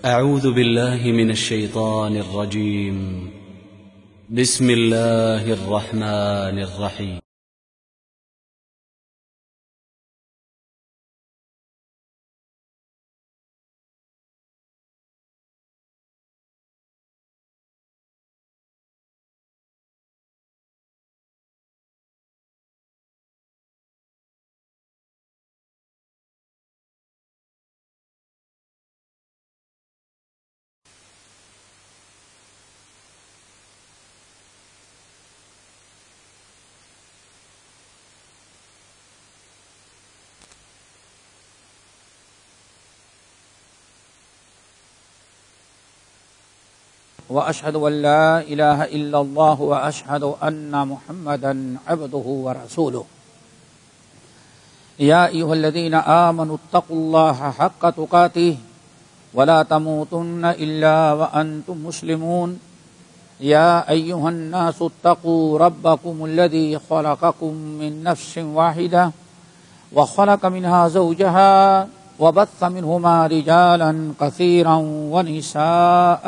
أعوذ بالله من الشيطان الرجيم. بسم الله الرحمن الرحيم. وأشهد أن لا إله إلا الله وأشهد أن محمدا عبده ورسوله. يا أيها الذين آمنوا اتقوا الله حق تقاته ولا تموتن إلا وأنتم مسلمون. يا أيها الناس اتقوا ربكم الذي خلقكم من نفس واحدة وخلق منها زوجها وبث منهما رجالا كثيرا ونساء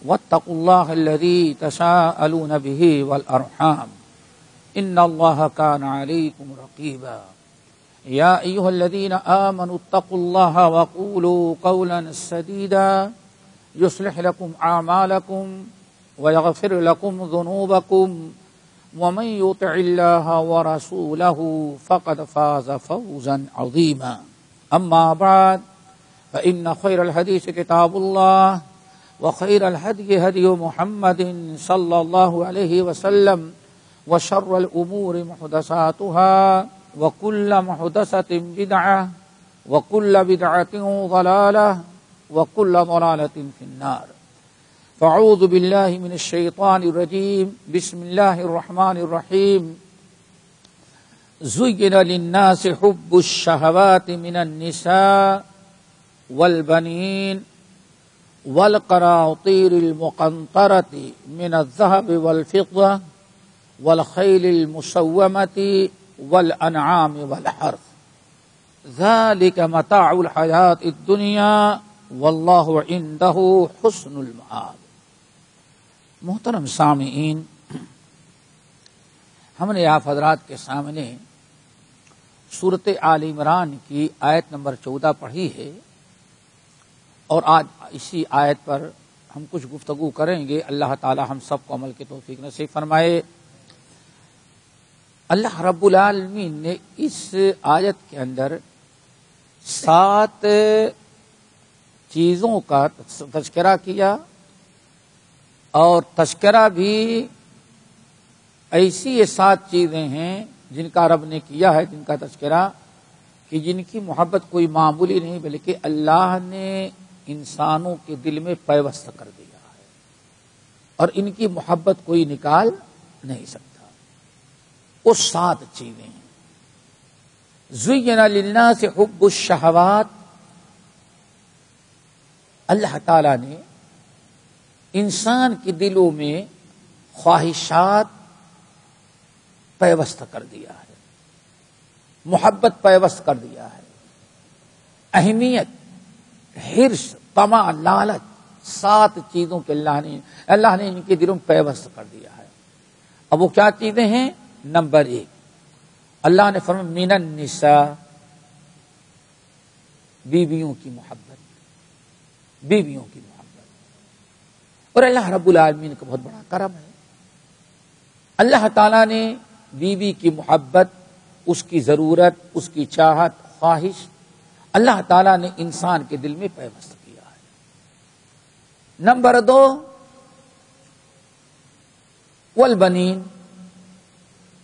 واتقوا الله الذي تساءلون به والأرحام إن الله كان عليكم رقيبا. يا أيها الذين آمنوا اتقوا الله وقولوا قولا سديدا يصلح لكم أعمالكم ويغفر لكم ذنوبكم ومن يطع الله ورسوله فقد فاز فوزا عظيما. أما بعد فإن خير الحديث كتاب الله وخير الهدي هدي محمد صلى الله عليه وسلم وشر الأمور محدثاتها وكل محدثة بدعة وكل بدعة ضلالة وكل ضلالة في النار. فأعوذ بالله من الشيطان الرجيم. بسم الله الرحمن الرحيم. زين للناس حب الشهوات من النساء والبنين والقناطير المقنطرة من الذهب والفضة والخيل المسومة والأنعام والحرث ذلك متاع الحياة الدنيا والله عنده حسن المآب. محترم سامعین، ہم نے آپ حضرات کے سامنے سورۃ آل عمران کی آیت نمبر 14 پڑھی ہے، اور آج اسی آیت پر ہم کچھ گفتگو کریں گے. اللہ تعالی ہم سب کو عمل کی توفیق نصیب فرمائے. اللہ رب العالمین نے اس آیت کے اندر 7 چیزوں کا تذکرہ کیا، اور تذکرہ بھی ایسی یہ 7 چیزیں ہیں جن کا رب نے کیا ہے، جن کا تذکرہ کہ جن کی محبت کوئی معمولی نہیں بلکہ اللہ نے انسانوں کے دل میں پیوست کر دیا ہے، اور ان کی محبت کوئی نکال نہیں سکتا. وہ 7 چیزیں ہیں. زین للناس حب الشہوات، اللہ تعالی نے انسان کے دلوں میں خواہشات پیوست کر دیا ہے، محبت پیوست کر دیا ہے. اہمیت، حرص، طمع، لالچ، 7 چیزوں کے اللہ نے ان کے دلوں میں پیوست کر دیا ہے. اب وہ کیا چیزیں ہیں؟ نمبر 1، اللہ نے فرمایا من النساء، بیویوں کی محبت، بیویوں کی محبت. اور اللہ رب العالمین کا بہت بڑا کرم ہے. اللہ تعالیٰ نے بیوی کی محبت، اس کی ضرورت، اس کی چاہت، خواہش اللہ تعالیٰ نے انسان کے دل میں پیوست کیا ہے. نمبر 2، والبنین،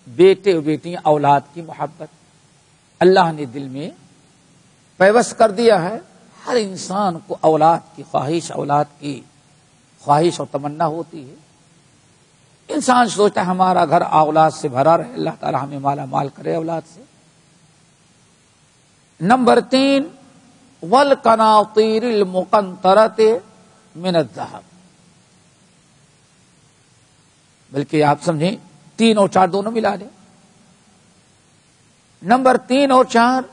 بیٹے و بیٹیاں، اولاد کی محبت اللہ نے دل میں پیوست کر دیا ہے. ہر انسان کو اولاد کی خواہش، اولاد کی خواہش اور تمنا ہوتی ہے. انسان سوچتا ہے ہمارا گھر اولاد سے بھرا رہے، اللہ تعالیٰ ہمیں مالا مال کرے اولاد سے. نمبر 3، والقناطیر المقنطرۃ من الذہب، بلکہ آپ سمجھیں 3 اور 4 دونوں ملا دیں. نمبر 3 اور 4،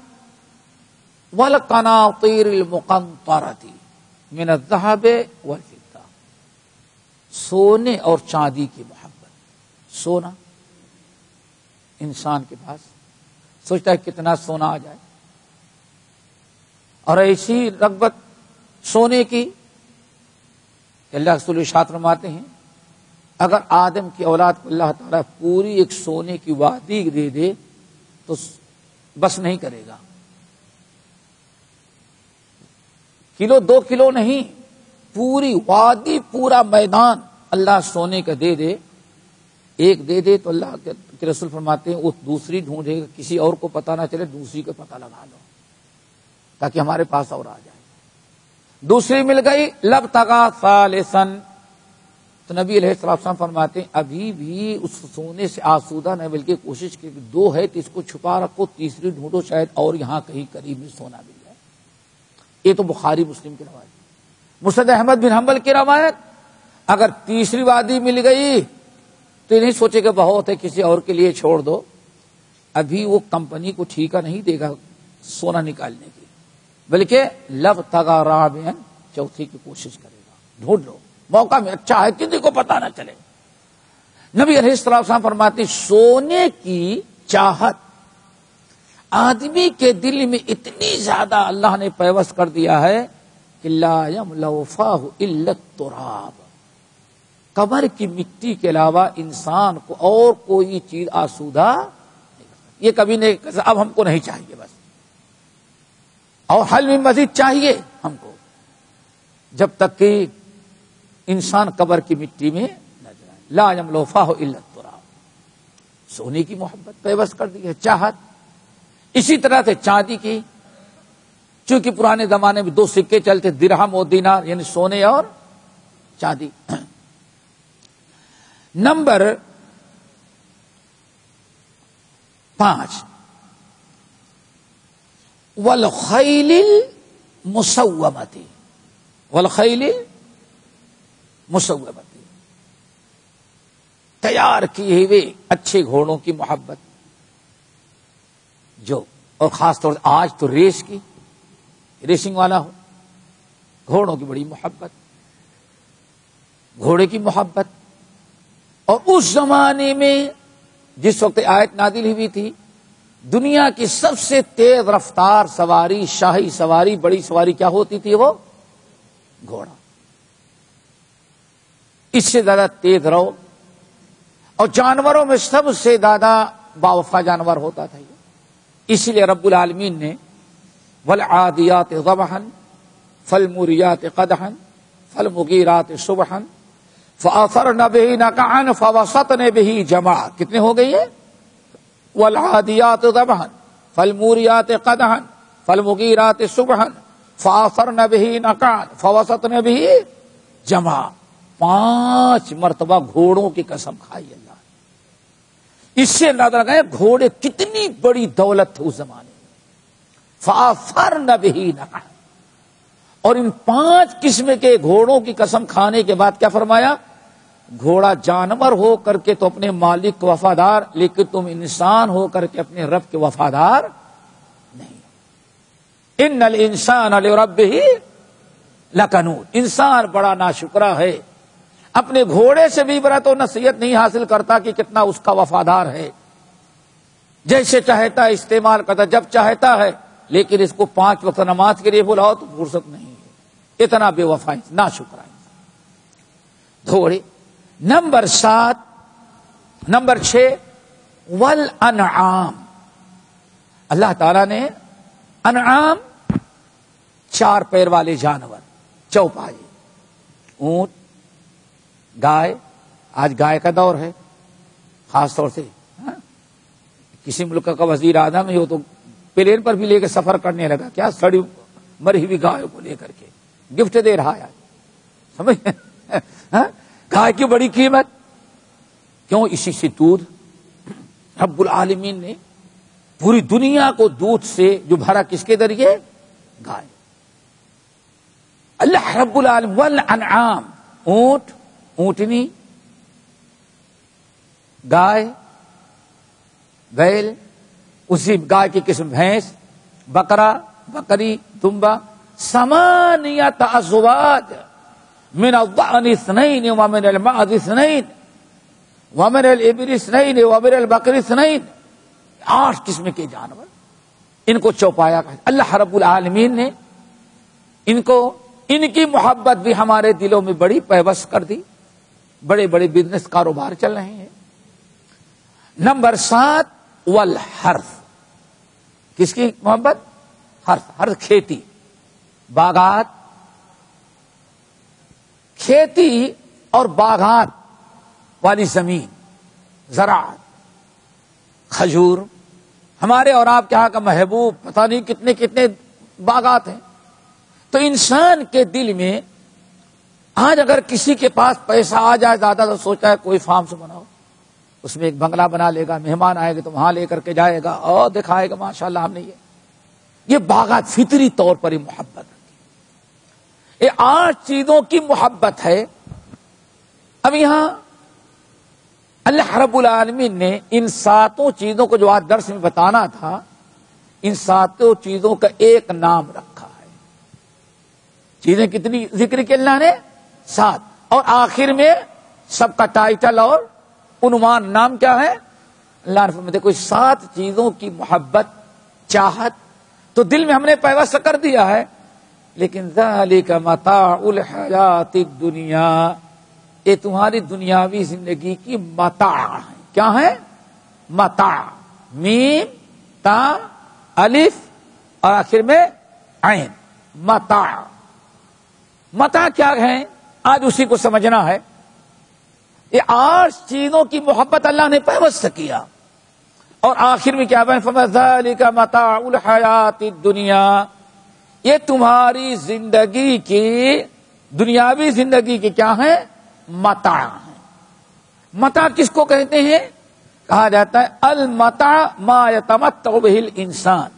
والقناطیر المقنطرۃ، من الذهب والفضة، سونے اور چاندی کی محبت. سونا انسان کے پاس سوچتا ہے کتنا سونا آ جائے، اور ایسی رغبت سونے کی کہ اللہ رسول ارشاد فرماتے ہیں اگر آدم کی اولاد کو اللہ تعالیٰ پوری ایک سونے کی وادی دے دے تو بس نہیں کرے گا. کلو 2 کلو نہیں، پوری وادی، پورا میدان اللہ سونے کا دے دے. ایک دے دے تو اللہ کے رسول فرماتے ہیں وہ دوسری ڈھونڈے گا، کسی اور کو پتہ نہ چلے، دوسری کا پتہ لگا لو تاکہ ہمارے پاس اور آ جائے. دوسری مل گئی لب تگا ثالثن، تو نبی علیہ السلام فرماتے ہیں ابھی بھی اس سونے سے آسودہ نہیں بلکہ کوشش کی 2 ہے تو اس کو چھپا رکھو، تیسری ڈھونڈو شاید اور یہاں کہیں قریب میں سونا مل جائے. یہ تو بخاری مسلم کی روایت. مسند احمد بن حنبل کی روایت اگر تیسری وادی مل گئی تو نہیں سوچے کہ بہت ہے کسی اور کے لیے چھوڑ دو، ابھی وہ کمپنی کو ٹھیکہ نہیں دے گا سونا نکالنے کی، بلکہ لب تگا رابعن، چوتھی کی کوشش کرے گا. ڈھونڈ لو، موقع میں اچھا ہے کسی کو پتہ نہ چلے. نبی علیہ السلام فرماتے سونے کی چاہت آدمی کے دل میں اتنی زیادہ اللہ نے پیوست کر دیا ہے کہ لا یملأ فاہ الا التراب، قبر کی مٹی کے علاوہ انسان کو اور کوئی چیز آسودہ نہیں کرتا. یہ کبھی نہیں کہ اب ہم کو نہیں چاہیے بس، اور حل میں مزید چاہیے ہم کو، جب تک کہ انسان قبر کی مٹی میں نہ جائے. لا یملأ فاہ الا التراب، سونے کی محبت پیوست کر دی ہے، چاہت. اسی طرح سے چاندی کی، چونکہ پرانے زمانے میں 2 سکے چلتے، درہم اور دینار، یعنی سونے اور چاندی. نمبر 5 والخیل المسومۃ، والخیل مسومۃ، تیار کیے ہوئے اچھے گھوڑوں کی محبت. جو اور خاص طور سے آج تو ریس کی، ریسنگ والا ہو، گھوڑوں کی بڑی محبت، گھوڑے کی محبت. اور اس زمانے میں جس وقت آیت نازل ہوئی تھی، دنیا کی سب سے تیز رفتار سواری، شاہی سواری، بڑی سواری کیا ہوتی تھی؟ وہ گھوڑا. اس سے زیادہ تیز رہو، اور جانوروں میں سب سے زیادہ باوفا جانور ہوتا تھا یہ. اسی لیے رب العالمین نے والعادیات ضبحا فالموریات قدحا فالمغیرات صبحا فاثرن به نقعا فوسطن به جمعا. کتنے ہو گئی ہے؟ والعادیات ضبحا فالموریات قدحا فالمغیرات صبحا فاثرن به نقعا فوسطن به جمعا. 5 مرتبہ گھوڑوں کی قسم کھائی اللہ. اس سے اندازہ لگائے گھوڑے کتنی بڑی دولت تھی اس زمانے میں. فاثرن به نقعا. اور ان 5 قسم کے گھوڑوں کی قسم کھانے کے بعد کیا فرمایا؟ گھوڑا جانور ہو کر کے تو اپنے مالک کو وفادار، لیکن تم انسان ہو کر کے اپنے رب کے وفادار نہیں. ان الانسان لربہ لکنود، انسان بڑا ناشکرا ہے، اپنے گھوڑے سے بھی برا تو نصیحت نہیں حاصل کرتا کہ کتنا اس کا وفادار ہے. جیسے چاہتا ہے استعمال کرتا، جب چاہتا ہے، لیکن اس کو 5 وقت نماز کے لیے بلاؤ تو فرصت نہیں ہے. اتنا بے وفا ناشکرا گھوڑے. Number 7، number 6 والانعام. اللہ تعالی نے انعام 4 پیر والے جانور، چوپائے، اونٹ، گائے. آج گائے کا دور ہے، خاص طور سے کسی ملک کا وزیر اعظم ہی ہو تو پلین پر بھی لے کے سفر کرنے لگا، کیا سڑی مری ہوئی گائے کو لے کر کے گفٹ دے رہا ہے. سمجھ گائے کی بڑی قیمت کیوں؟ اسی سے دودھ. رب العالمین نے پوری دنیا کو دودھ سے جو بھرا کس کے ذریعے؟ گائے. اللہ رب العالمین والانعام، اونٹ، اونٹنی، گائے، بیل، اسی گائے کی قسم بھینس، بکرا، بکری، دمبا، ثمانیۃ ازواج من الضأن اثنین ومن المعز اثنین ومن الابل اثنین ومن البقر اثنین، 8 قسم کے جانور، ان کو چوپایا گیا۔ اللہ رب العالمین نے ان کی محبت بھی ہمارے دلوں میں بڑی پیوست کر دی، بڑے بڑے بزنس کاروبار چل رہے ہیں۔ نمبر 7 والحرث، کس کی محبت؟ حرث کھیتی، باغات، کھیتی اور باغات والی زمین، زراعت، کھجور، ہمارے اور آپ کے یہاں کا محبوب پتہ نہیں کتنے کتنے باغات ہیں۔ تو انسان کے دل میں آج اگر کسی کے پاس پیسہ آ جائے زیادہ تو سوچتا ہے کوئی فارم سے بناؤ، اس میں ایک بنگلہ بنا لے گا، مہمان آئے گا تو وہاں لے کر کے جائے گا اور دکھائے گا ماشاءاللہ ہم نے یہ باغات فطری طور پر ہی محبت رکھی۔ یہ 8 چیزوں کی محبت ہے۔ اب یہاں اللہ رب العالمین نے ان 7 چیزوں کو جو آج درس میں بتانا تھا، ان 7 چیزوں کا ایک نام رکھا ہے۔ چیزیں کتنی ذکر کی اللہ نے؟ 7، اور آخر میں سب کا ٹائٹل اور عنوان نام کیا ہے؟ اللہ نے فرمایا کوئی 7 چیزوں کی محبت، چاہت تو دل میں ہم نے پیوست کر دیا ہے، لیکن ذالک متاع الحیات الدنیا، یہ تمہاری دنیاوی زندگی کی متاع ہے۔ کیا ہے؟ متاع، میم تا الف اور آخر میں عین، متاع۔ متاع کیا ہے؟ آج اسی کو سمجھنا ہے۔ یہ 8 چیزوں کی محبت اللہ نے پیوست کیا، اور آخر میں کیا فرمایا؟ ذالک متاع الحیات الدنیا، یہ تمہاری زندگی کی، دنیاوی زندگی کی کیا ہے؟ متاع ہے۔ متاع کس کو کہتے ہیں؟ کہا جاتا ہے المتاع ما یتمتع بہ الانسان،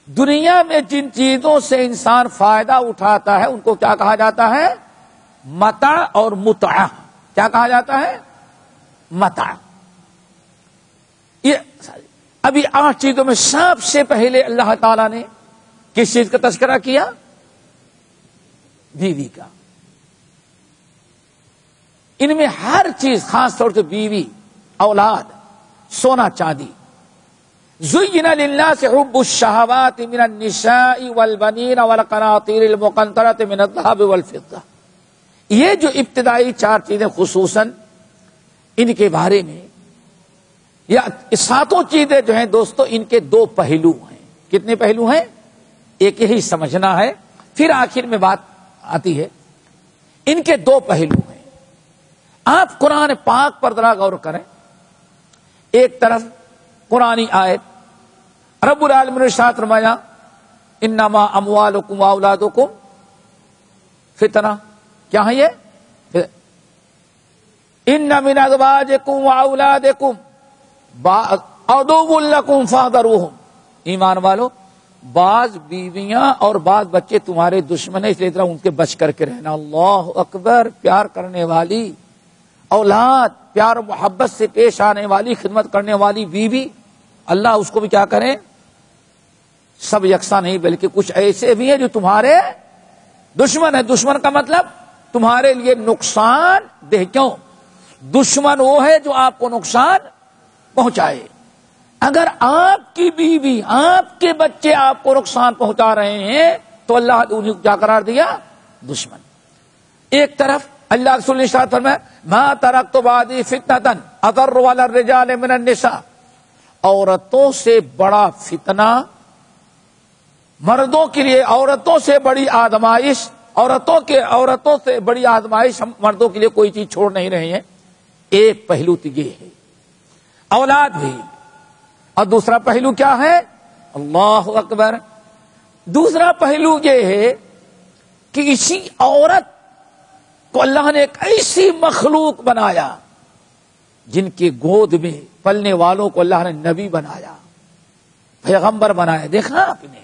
دنیا میں جن چیزوں سے انسان فائدہ اٹھاتا ہے ان کو کیا کہا جاتا ہے؟ متاع اور متعہ۔ کیا کہا جاتا ہے؟ متاع۔ یہ ابھی 8 چیزوں میں سب سے پہلے اللہ تعالی نے کس چیز کا تذکرہ کیا؟ بیوی کا۔ ان میں ہر چیز، خاص طور سے بیوی، اولاد، سونا چاندی۔ زین للناس حب الشہوات من النساء والبنین والقناطیر المقنطرۃ من الذهب والفضہ، یہ جو ابتدائی 4 چیزیں خصوصاً ان کے بارے میں، یا 7 چیزیں جو ہیں دوستو، ان کے 2 پہلو ہیں۔ کتنے پہلو ہیں؟ ایک یہی سمجھنا ہے، پھر آخر میں بات آتی ہے۔ ان کے 2 پہلو ہیں۔ آپ قرآن پاک پر ذرا غور کریں۔ ایک طرف قرآنی آیت، رب العالمین نے ارشاد فرمایا انما اموالکم واولادکم فتنہ، کیا ہے یہ؟ ان من ازواجکم واولادکم عدو لکم فاحذروہم، ایمان والو بعض بیویاں اور بعض بچے تمہارے دشمن ہیں، اس لیے ذرا ان کے بچ کر کے رہنا۔ اللہ اکبر، پیار کرنے والی اولاد، پیار و محبت سے پیش آنے والی، خدمت کرنے والی بیوی، اللہ اس کو بھی کیا کریں؟ سب یکساں نہیں، بلکہ کچھ ایسے بھی ہیں جو تمہارے دشمن ہیں۔ دشمن کا مطلب تمہارے لیے نقصان دہ۔ کیوں؟ دشمن وہ ہے جو آپ کو نقصان پہنچائے۔ اگر آپ کی بیوی، آپ کے بچے آپ کو نقصان پہنچا رہے ہیں تو اللہ نے انہیں کیا قرار دیا؟ دشمن۔ ایک طرف اللہ رسول نے ارشاد فرمایا ما ترکت بعدی فتنۃ اضر علی الرجال من النساء، عورتوں سے بڑا فتنہ مردوں کے لیے، عورتوں سے بڑی آزمائش، عورتوں سے بڑی آزمائش ہم مردوں کے لیے کوئی چیز چھوڑ نہیں رہے ہیں۔ ایک پہلو تو یہ ہے، اولاد بھی، اور دوسرا پہلو کیا ہے؟ اللہ اکبر، دوسرا پہلو یہ ہے کہ اسی عورت کو اللہ نے ایک ایسی مخلوق بنایا جن کی گود میں پلنے والوں کو اللہ نے نبی بنایا، پیغمبر بنایا۔ دیکھا آپ نے،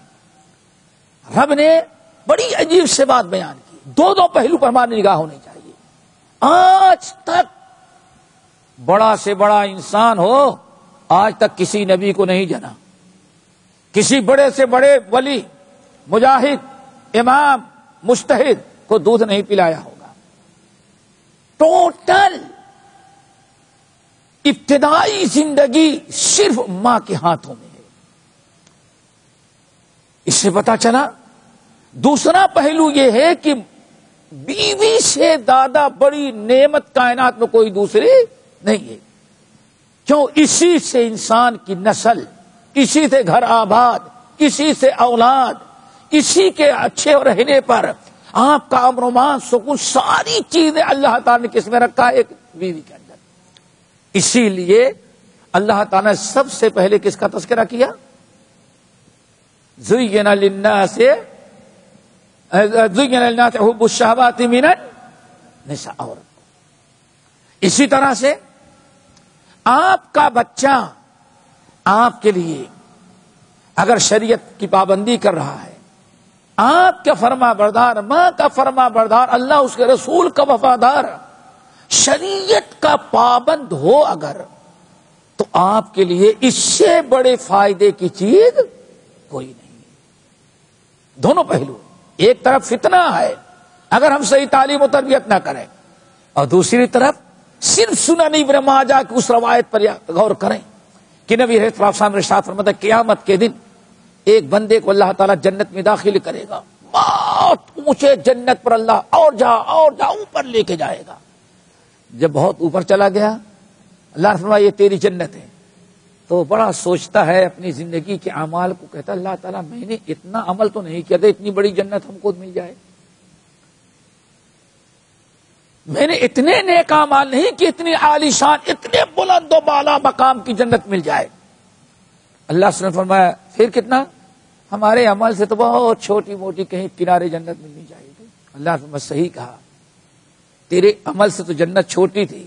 رب نے بڑی عجیب سے بات بیان کی۔ 2 پہلو پر ہماری نگاہ ہونی چاہیے۔ آج تک بڑا سے بڑا انسان ہو، آج تک کسی نبی کو نہیں جنا، کسی بڑے سے بڑے ولی، مجاہد، امام مجتہد کو دودھ نہیں پلایا ہوگا. ٹوٹل ابتدائی زندگی صرف ماں کے ہاتھوں میں ہے. اس سے پتا چلا. دوسرا پہلو یہ ہے کہ بیوی سے زیادہ بڑی نعمت کائنات میں کوئی دوسری نہیں ہے. کیوں؟ اسی سے انسان کی نسل، اسی سے گھر آباد، اسی سے اولاد، اسی کے اچھے رہنے پر آپ کا امن و امان، سکون، ساری چیزیں اللہ تعالیٰ نے کس میں رکھا ہے؟ ایک بیوی کے اندر. اسی لیے اللہ تعالیٰ نے سب سے پہلے کس کا تذکرہ کیا؟ زُيِّنَ لِلنَّاسِ حُبُّ الشَّهَوَاتِ مِنَ النِّسَاءِ. عورت. اسی طرح سے آپ کا بچہ آپ کے لیے اگر شریعت کی پابندی کر رہا ہے، آپ کا فرما بردار، ماں کا فرما بردار، اللہ اس کے رسول کا وفادار، شریعت کا پابند ہو اگر، تو آپ کے لیے اس سے بڑے فائدے کی چیز کوئی نہیں. دونوں پہلو. ایک طرف فتنہ ہے اگر ہم صحیح تعلیم و تربیت نہ کریں، اور دوسری طرف صرف سنن ابن ماجہ کی اس روایت پر غور کریں کہ نبی علیہ السلام نے ارشاد فرمایا قیامت کے دن ایک بندے کو اللہ تعالیٰ جنت میں داخل کرے گا، بہت اونچے جنت پر اللہ اور جا اوپر لے کے جائے گا. جب بہت اوپر چلا گیا، اللہ نے فرمایا یہ تیری جنت ہے. تو بڑا سوچتا ہے اپنی زندگی کے اعمال کو، کہتا اللہ تعالیٰ میں نے اتنا عمل تو نہیں کیا تھا اتنی بڑی جنت ہم کو مل جائے. میں نے اتنے نیک اعمال نہیں کہ اتنی عالی شان، اتنے بلند و بالا مقام کی جنت مل جائے. اللہ سے نے فرمایا پھر کتنا؟ ہمارے عمل سے تو بہت چھوٹی موٹی کہیں کنارے جنت ملنی چاہیے تھی. اللہ نے فرمایا صحیح کہا، تیرے عمل سے تو جنت چھوٹی تھی،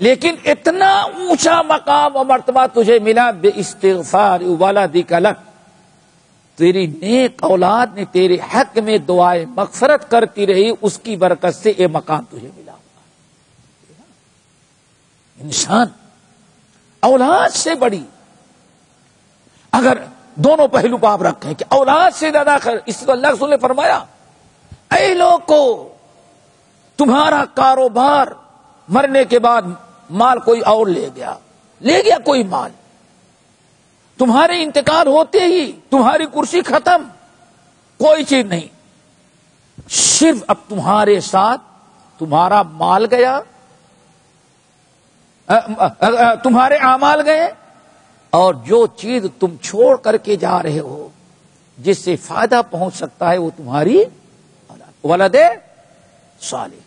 لیکن اتنا اونچا مقام و مرتبہ تجھے ملا بے استغفار ولدک لک. تیری نیک اولاد نے تیرے حق میں دعائیں مغفرت کرتی رہی، اس کی برکت سے یہ مقام تجھے ملا. انسان اولاد سے بڑی اگر دونوں پہلو کو آپ رکھیں کہ اولاد سے زیادہ خیر، اس کو اللہ رسول نے فرمایا اے لوگو تمہارا کاروبار مرنے کے بعد مال کوئی اور لے گیا کوئی مال، تمہارے انتقال ہوتے ہی تمہاری کرسی ختم، کوئی چیز نہیں، صرف اب تمہارے ساتھ تمہارا مال گیا، تمہارے اعمال گئے، اور جو چیز تم چھوڑ کر کے جا رہے ہو جس سے فائدہ پہنچ سکتا ہے وہ تمہاری ولد صالح.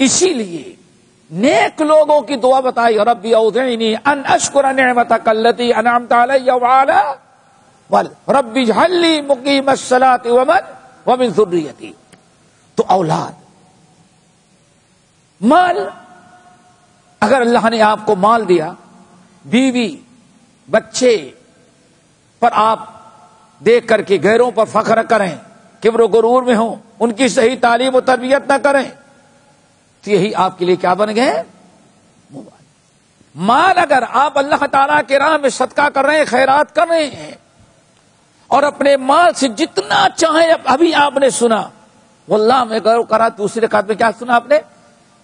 اسی لیے نیک لوگوں کی دعا بتائی ربی اوزعنی ان اشکر نعمتک التی انعمت علی وعلی ولد ربی اجعل لی مقیم الصلاۃ ومن ذریتی. تو اولاد، مال، اگر اللہ نے آپ کو مال دیا، بیوی بچے پر آپ دیکھ کر کے غیروں پر فخر کریں، کبر و غرور میں ہوں، ان کی صحیح تعلیم و تربیت نہ کریں، تو یہی آپ کے لیے کیا بن گئے؟ مال. اگر آپ اللہ تعالیٰ کے راہ میں صدقہ کر رہے ہیں، خیرات کر رہے ہیں، اور اپنے مال سے جتنا چاہیں، ابھی آپ نے سنا واللہ میں غور کرا، دوسری رکعت میں کیا سنا آپ نے؟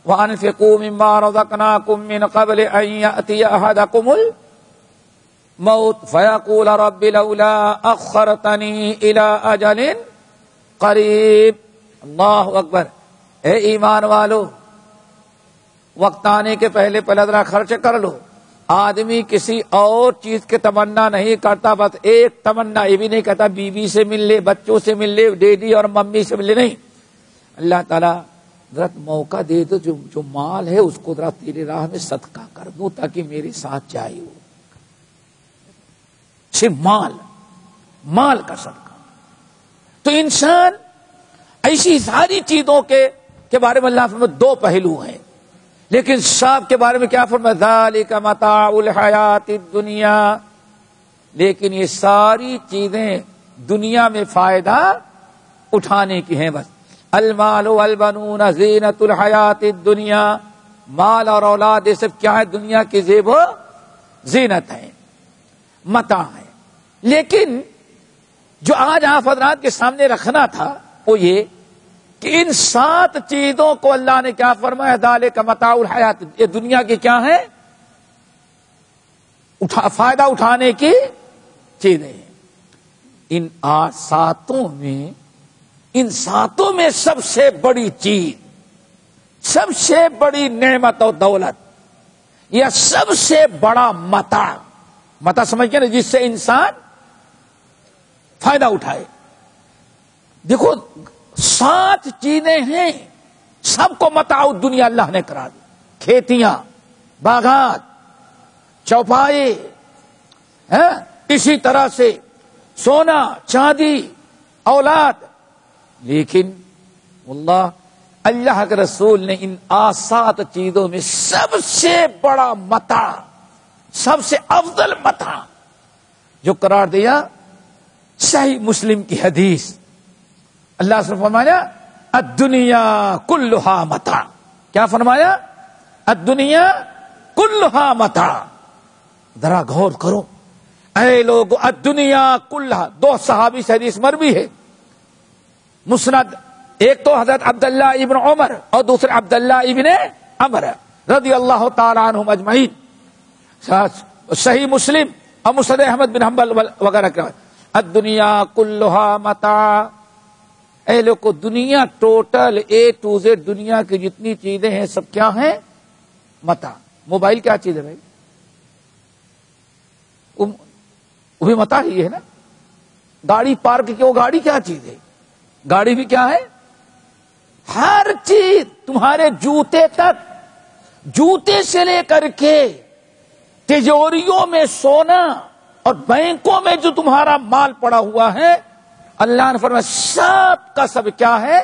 وَأَنفِقُوا مِمَّا رَزَقْنَاكُم مِّن قَبْلِ أَن يَأْتِيَ أَحَدَكُمُ الْمَوْتُ فَيَقُولَ رَبِّ لَوْلَا أَخَّرْتَنِي إِلَىٰ أَجَلٍ قَرِيبٍ. اللہ اکبر. اے ایمان والو، وقت آنے کے پہلے ذرا خرچ کر لو. آدمی کسی اور چیز کی تمنا نہیں کرتا، بس ایک تمنا، یہ بھی نہیں کہتا بیوی سے مل لے، بچوں سے مل لے، ڈیڈی اور ممی سے مل لے، نہیں. اللہ تعالیٰ ذرا موقع دے دو، جو مال ہے اس کو ذرا تیرے راہ میں صدقہ کر دو تاکہ میرے ساتھ جائے. وہ صرف مال کا صدقہ. تو انسان ایسی ساری چیزوں کے بارے میں اللہ فرماتا دو پہلو ہیں، لیکن سب کے بارے میں کیا فرمایا؟ ذالک متاع الحیات الدنیا. لیکن یہ ساری چیزیں دنیا میں فائدہ اٹھانے کی ہیں. بس المال والبنون زینت الحیات الدنیا. مال اور اولاد یہ سب کیا ہے؟ دنیا کی زیب و زینت ہے، متاع ہے. لیکن جو آج آپ حضرات کے سامنے رکھنا تھا وہ یہ کہ ان 7 چیزوں کو اللہ نے کیا فرمایا، ذالک متاع الحیات، یہ دنیا کی کیا ہے، فائدہ اٹھانے کی چیزیں ہیں۔ ان 7 میں سب سے بڑی چیز، سب سے بڑی نعمت اور دولت، یا سب سے بڑا متاع سمجھ گئے نا، جس سے انسان فائدہ اٹھائے۔ دیکھو 7 چیزیں ہیں، سب کو متاع دنیا اللہ نے کرا دی، کھیتیاں، باغات، چوپائے، اسی طرح سے سونا چاندی، اولاد، لیکن اللہ کے رسول نے ان 7 چیزوں میں سب سے بڑا متاع، سب سے افضل متاع جو قرار دیا، صحیح مسلم کی حدیث، اللہ سے فرمایا الدنیا کلھا متاع۔ کیا فرمایا؟ الدنیا کلھا متاع۔ ذرا غور کرو اے لوگ، الدنیا کلھا، 2 صحابی سے حدیث مروی ہے مسند، ایک تو حضرت عبداللہ ابن عمر اور دوسرے عبداللہ ابن عمر رضی اللہ تعالی عنہم اجمعین، صحیح مسلم اور مسند احمد بن حنبل وغیرہ کا، الدنیا کلھا متاع۔ اے لوگو، دنیا ٹوٹل A to Z دنیا کی جتنی چیزیں ہیں سب کیا ہیں؟ متاع۔ موبائل کیا چیز ہے بھائی؟ وہ بھی متاع ہی ہے نا۔ گاڑی پارک کی، وہ گاڑی کیا چیز ہے؟ گاڑی بھی کیا ہے؟ ہر چیز، تمہارے جوتے تک، جوتے سے لے کر کے تجوریوں میں سونا اور بینکوں میں جو تمہارا مال پڑا ہوا ہے، اللہ نے فرمایا سب کا سب کیا ہے؟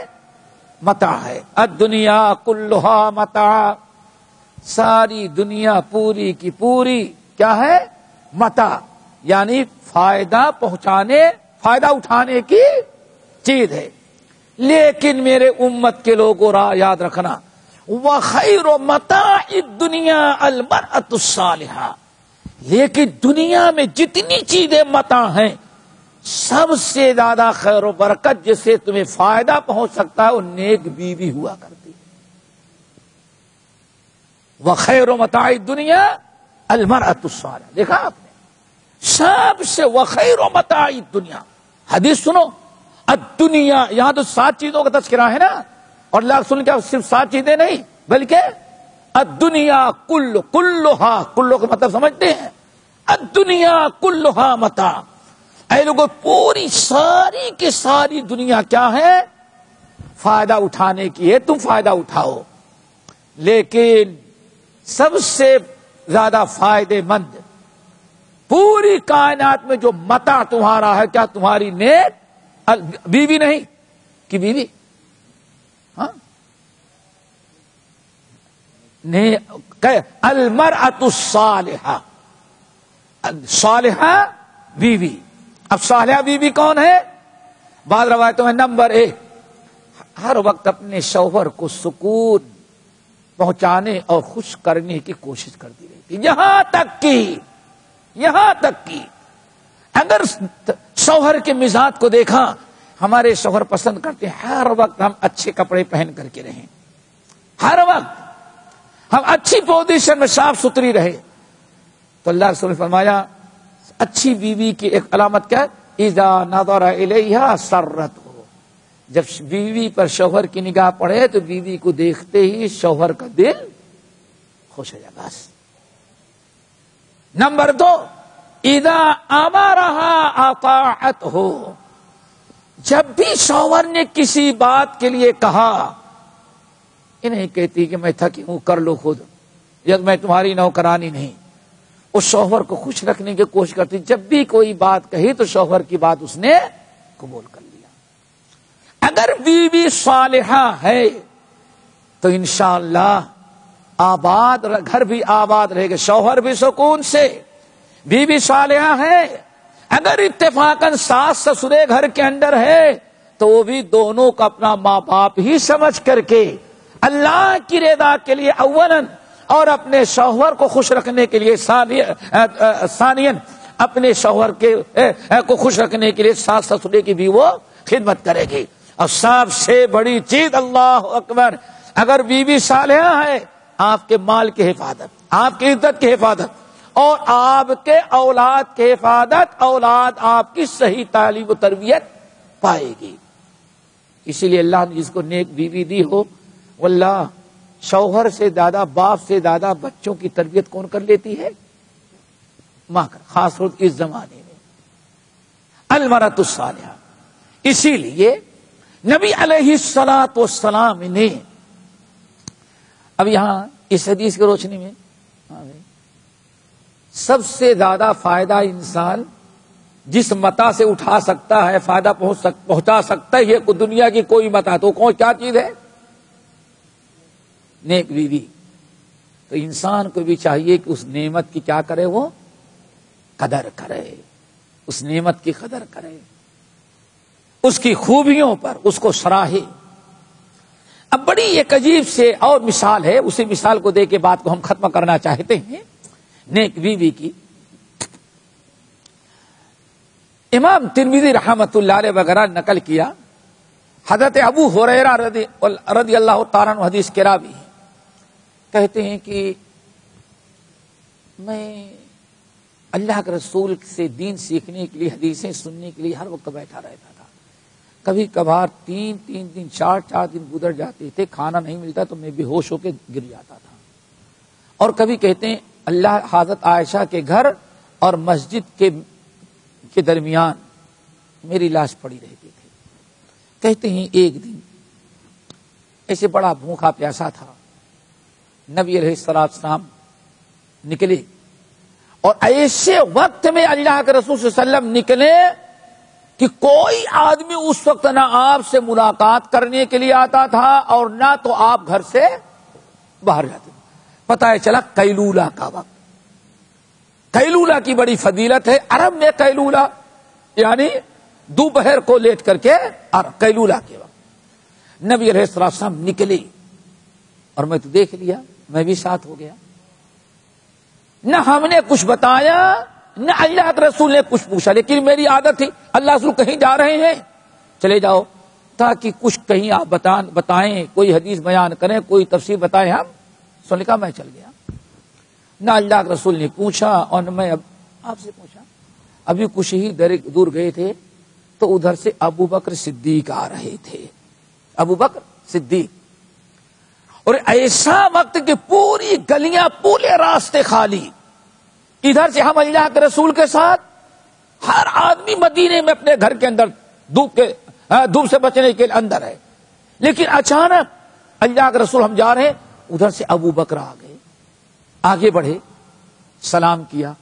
متاع ہے۔ الدنیا کلھا متاع، ساری دنیا پوری کی پوری کیا ہے؟ متاع، یعنی فائدہ اٹھانے کی چیز ہے۔ لیکن میرے امت کے لوگوں یاد رکھنا، وَخَيْرُ مَتَاعِ الدُّنْيَا الْمَرْأَةُ الصَّالِحَةُ، لیکن دنیا میں جتنی چیزیں متاع ہیں، سب سے زیادہ خیر و برکت جس سے تمہیں فائدہ پہنچ سکتا ہے وہ نیک بیوی ہوا کرتی ہے۔ وَخَيْرُ مَتَاعِ الدُّنْيَا الْمَرْأَةُ الصَّالِحَةُ، دیکھا آپ نے، سب سے وَخَيْرُ مَتَاعِ الدُّنْيَا۔ حدیث سنو، الدنیا، یہاں تو 7 چیزوں کا تذکرہ ہے نا، اور اللہ سن کیا صرف 7 چیزیں نہیں بلکہ الدنیا کلھا کا مطلب سمجھتے ہیں؟ الدنیا کلھا متاع۔ اے لوگوں، پوری ساری کی ساری دنیا کیا ہے؟ فائدہ اٹھانے کی ہے، تم فائدہ اٹھاؤ، لیکن سب سے زیادہ فائدے مند پوری کائنات میں جو متاع تمہارا ہے، کیا تمہاری نیک بیوی نہیں کہ بیوی؟ ہاں، المرأۃ الصالحہ، صالحہ بیوی۔ اب صالحہ بیوی کون ہے؟ بعض روایتوں میں نمبر 1، ہر وقت اپنے شوہر کو سکون پہنچانے اور خوش کرنے کی کوشش کرتی رہتی، یہاں تک کہ اگر شوہر کے مزاج کو دیکھا، ہمارے شوہر پسند کرتے ہیں ہر وقت ہم اچھے کپڑے پہن کر کے رہیں، ہر وقت ہم اچھی پوزیشن میں صاف ستھری رہے، تو اللہ رسول نے فرمایا اچھی بیوی کی ایک علامت کیا ہے؟ اذا نظر الیہا سرتہ، جب بیوی پر شوہر کی نگاہ پڑے تو بیوی کو دیکھتے ہی شوہر کا دل خوش ہو جائے، بس۔ نمبر 2، اذا امرہا اطاعتہ، جب بھی شوہر نے کسی بات کے لیے کہا، یہ نہیں کہتی کہ میں تھکی ہوں کر لو خود، یا میں تمہاری نوکرانی نہیں، اس شوہر کو خوش رکھنے کی کوشش کرتی، جب بھی کوئی بات کہی تو شوہر کی بات اس نے قبول کر لیا۔ اگر بیوی صالحہ ہے تو انشاءاللہ آباد، گھر بھی آباد رہے گا، شوہر بھی سکون سے، بیوی صالحہ ہے۔ اگر اتفاقاً ساس سسرے گھر کے اندر ہے تو وہ بھی دونوں کو اپنا ماں باپ ہی سمجھ کر کے اللہ کی رضا کے لیے اولاً اور اپنے شوہر کو خوش رکھنے کے لیے ثانیاً اپنے شوہر کو خوش رکھنے کے لیے ساس سسرے کی بھی وہ خدمت کرے گی. اور سب سے بڑی چیز اللہ اکبر، اگر بیوی صالحہ ہے، آپ کے مال کی حفاظت، آپ کی عزت کی حفاظت اور آپ کے اولاد کی حفاظت، اولاد آپ کی صحیح تعلیم و تربیت پائے گی. اسی لیے اللہ نے جس کو نیک بیوی دی ہو، واللہ شوہر سے زیادہ، باپ سے زیادہ بچوں کی تربیت کون کر لیتی ہے؟ ماں کر، خاص طور اس زمانے میں المرأۃ الصالحہ. اسی لیے نبی علیہ الصلوۃ والسلام نے اب یہاں اس حدیث کی روشنی میں سب سے زیادہ فائدہ انسان جس متا سے اٹھا سکتا ہے، فائدہ پہنچا سکتا ہے، یہ دنیا کی کوئی متا تو کون کیا چیز ہے؟ نیک بیوی. تو انسان کو بھی چاہیے کہ اس نعمت کی کیا کرے، وہ قدر کرے، اس نعمت کی قدر کرے، اس کی خوبیوں پر اس کو سراہے. اب بڑی ایک عجیب سے اور مثال ہے، اسی مثال کو دے کے بات کو ہم ختم کرنا چاہتے ہیں. نیک بیوی کی امام ترمذی رحمۃ اللہ علیہ وغیرہ نقل کیا، حضرت ابو ہریرہ رضی اللہ تعالیٰ عنہ حدیث کے راوی ہیں، کہتے ہیں کہ میں اللہ کے رسول سے دین سیکھنے کے لیے، حدیثیں سننے کے لیے ہر وقت بیٹھا رہتا تھا. کبھی کبھار 3 دن 4 دن گزر جاتے تھے، کھانا نہیں ملتا تو میں بے ہوش ہو کے گر جاتا تھا. اور کبھی کہتے ہیں اللہ حضرت عائشہ کے گھر اور مسجد کے درمیان میری لاش پڑی رہتی تھی. کہتے ہیں ایک دن ایسے بڑا بھوکا پیاسا تھا، نبی علیہ السلام نکلے، اور ایسے وقت میں اللہ کے رسول صلی اللہ علیہ وسلم نکلے کہ کوئی آدمی اس وقت نہ آپ سے ملاقات کرنے کے لیے آتا تھا اور نہ تو آپ گھر سے باہر جاتے. پتہ چلا قیلولہ کا وقت. قیلولہ کی بڑی فضیلت ہے عرب میں. قیلولہ یعنی دوپہر کو لیٹ کر کے، اور قیلولہ کے وقت نبی علیہ السلام نکلے، اور میں تو دیکھ لیا، میں بھی ساتھ ہو گیا. نہ ہم نے کچھ بتایا، نہ اللہ کے رسول نے کچھ پوچھا، لیکن میری عادت تھی اللہ رسول کہیں جا رہے ہیں چلے جاؤ، تاکہ کچھ کہیں آپ بتائیں، کوئی حدیث بیان کریں، کوئی تفسیر بتائیں. ہم سن لکھا، میں چل گیا. نہ اللہ کے رسول نے پوچھا اور نہ میں اب آپ سے پوچھا. ابھی کچھ ہی دور گئے تھے تو ادھر سے ابو بکر صدیق آ رہے تھے. ابو بکر صدیق، اور ایسا وقت کہ پوری گلیاں، پورے راستے خالی. ادھر سے ہم اللہ کے رسول کے ساتھ، ہر آدمی مدینے میں اپنے گھر کے اندر دھوپ سے بچنے کے اندر ہے. لیکن اچانک اللہ کے رسول ہم جا رہے ہیں، ادھر سے ابو بکر آ گئے، آگے بڑھے، سلام کیا،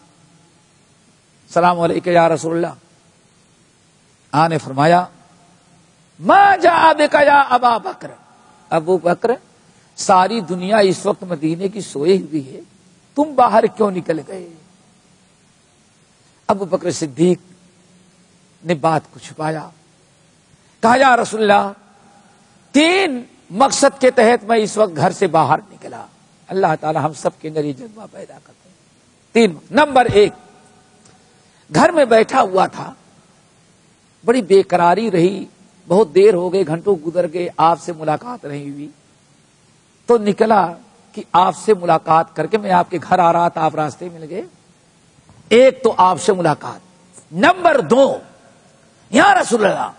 سلام علیکم یا رسول اللہ. آنے فرمایا ما جاء بک یا ابا بکر. ابو بکر، ساری دنیا اس وقت مدینے کی سوئی ہوئی ہے، تم باہر کیوں نکل گئے؟ ابو بکر صدیق نے بات کو چھپایا، کہا یا رسول اللہ 3 مقصد کے تحت میں اس وقت گھر سے باہر نکلا. اللہ تعالی ہم سب کے اندر یہ جذبہ پیدا کرتے ہیں. 3 نمبر 1، گھر میں بیٹھا ہوا تھا، بڑی بے قراری رہی، بہت دیر ہو گئی، گھنٹوں گزر گئے، آپ سے ملاقات نہیں ہوئی. تو نکلا کہ آپ سے ملاقات کر کے میں آپ کے گھر آ رہا تھا، آپ راستے مل گئے. ایک تو آپ سے ملاقات. نمبر 2، یا رسول اللہ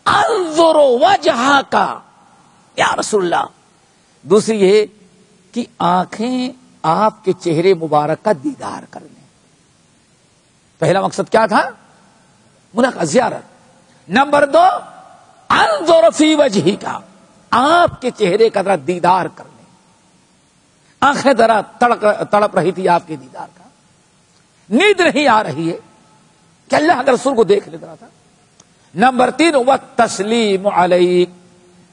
انظر وجہک، یا رسول اللہ. دوسری یہ کہ آنکھیں آپ کے چہرے مبارک کا دیدار کر لیں. پہلا مقصد کیا تھا؟ ملاقات، زیارت. نمبر 2، انظر فی وجہک، آپ کے چہرے کا ذرا دیدار کر لیں. آنکھیں ذرا تڑپ رہی تھی آپ کے دیدار کا، نیند نہیں آ رہی ہے کہ اللہ کے رسول کو دیکھ لیتا تھا. نمبر 3، والتسلیم علیک،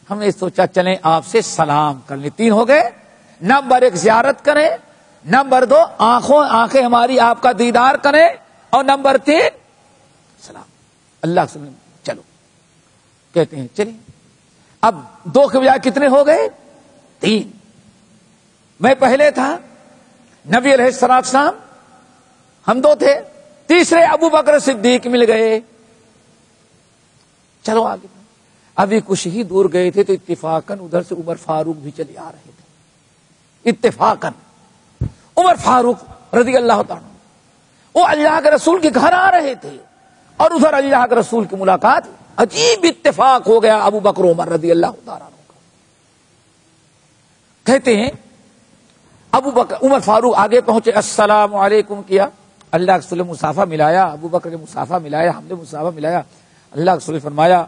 ہم نے سوچا چلیں آپ سے سلام کر لیں. 3 ہو گئے. نمبر 1 زیارت کریں، نمبر 2 آنکھیں ہماری آپ کا دیدار کریں، اور نمبر 3 سلام. اللہ سے چلو، کہتے ہیں چلیں. اب 2 کے بجائے کتنے ہو گئے؟ 3. میں پہلے تھا، نبی علیہ السلام، ہم 2 تھے، تیسرے ابو بکر صدیق مل گئے. چلو آگے. ابھی کچھ ہی دور گئے تھے تو اتفاقاً ادھر سے عمر فاروق بھی چلے آ رہے تھے. اتفاقاً عمر فاروق رضی اللہ تعالیٰ وہ اللہ کے رسول کے گھر آ رہے تھے اور ادھر اللہ کے رسول کی ملاقات. عجیب اتفاق ہو گیا ابو بکر عمر رضی اللہ تعالیٰ عنہ کا. کہتے ہیں ابو بکر عمر فاروق آگے پہنچے, السلام علیکم کیا, اللہ کے رسول نے مصافحہ ملایا, ابو بکر نے مصافحہ ملایا, ہم نے مصافحہ ملایا. اللہ کے رسول نے فرمایا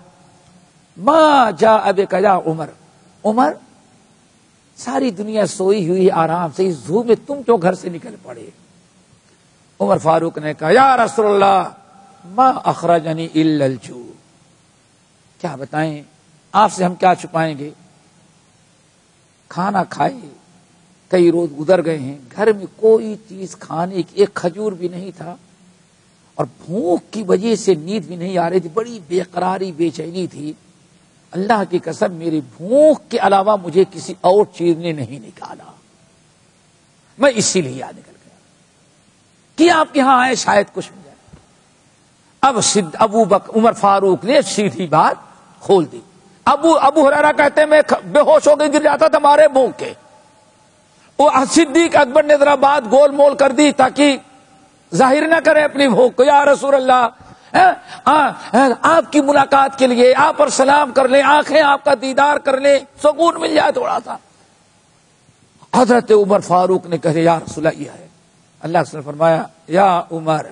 ما جاء بک یا عمر, عمر ساری دنیا سوئی ہوئی آرام سے, اس دھوپ میں تم کیوں گھر سے نکل پڑے؟ عمر فاروق نے کہا یا رسول اللہ ما اخرجنی الا الجوع, کیا بتائیں آپ سے ہم کیا چھپائیں گے, کھانا کھائے کئی روز گزر گئے ہیں, گھر میں کوئی چیز کھانے کی, ایک کھجور بھی نہیں تھا, اور بھوک کی وجہ سے نیند بھی نہیں آ رہی تھی, بڑی بے قراری بے چینی تھی. اللہ کی قسم میری بھوک کے علاوہ مجھے کسی اور چیز نے نہیں نکالا, میں اسی لیے یاد نکل گیا کہ آپ کے یہاں آئے شاید کچھ ہو جائے. اب ابو بکر عمر فاروق نے سیدھی بات کھول دی. ابو ہریرہ کہتے ہیں میں بے ہوش ہو کے گر جاتا تھا مارے بھوک کے. وہ صدیق اکبر نے ذرا بات گول مول کر دی تاکہ ظاہر نہ کرے اپنی بھوک کو. یا رسول اللہ آپ کی ملاقات کے لیے آپ پر سلام کر لیں, آنکھیں آپ کا دیدار کر لیں, سکون مل جائے تھوڑا سا. حضرت عمر فاروق نے کہے یا رسول اللہ یہ ہے. اللہ کے رسول نے فرمایا یا عمر,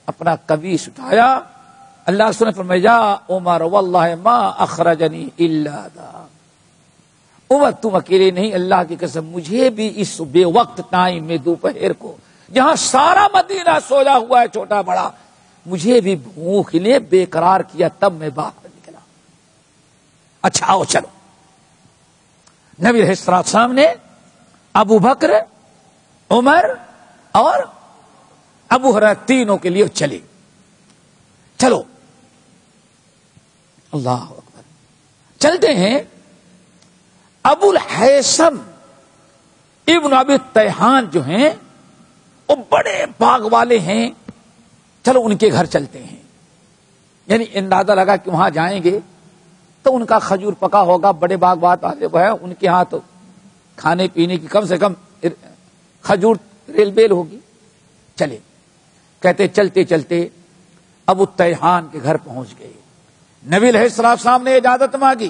اپنا قمیص اٹھایا. اللہ کے رسول نے فرمایا یا عمر واللہ ما اخرجنی الا ذا, عمر تم اکیلے نہیں, اللہ کی قسم مجھے بھی اس بے وقت ٹائم میں دوپہر کو جہاں سارا مدینہ سویا ہوا ہے چھوٹا بڑا, مجھے بھی بھوک نے بے قرار کیا, تب میں باہر نکلا. اچھا آؤ چلو. نبی علیہ السلام نے ابو بکر, عمر اور ابو ہریرہ تینوں کے لیے چلے. چلو اللہ اکبر. چلتے ہیں. ابو الحیثم ابن ابی تیحان جو ہیں وہ بڑے باغ والے ہیں, چلو ان کے گھر چلتے ہیں. یعنی اندازہ لگا کہ وہاں جائیں گے تو ان کا کھجور پکا ہوگا, بڑے باغ بات والے وہ ہے, ان کے ہاں تو کھانے پینے کی کم سے کم کھجور ریل بیل ہوگی. چلے کہتے چلتے چلتے ابو تیحان کے گھر پہنچ گئے. نبی علیہ السلام نے اجازت مانگی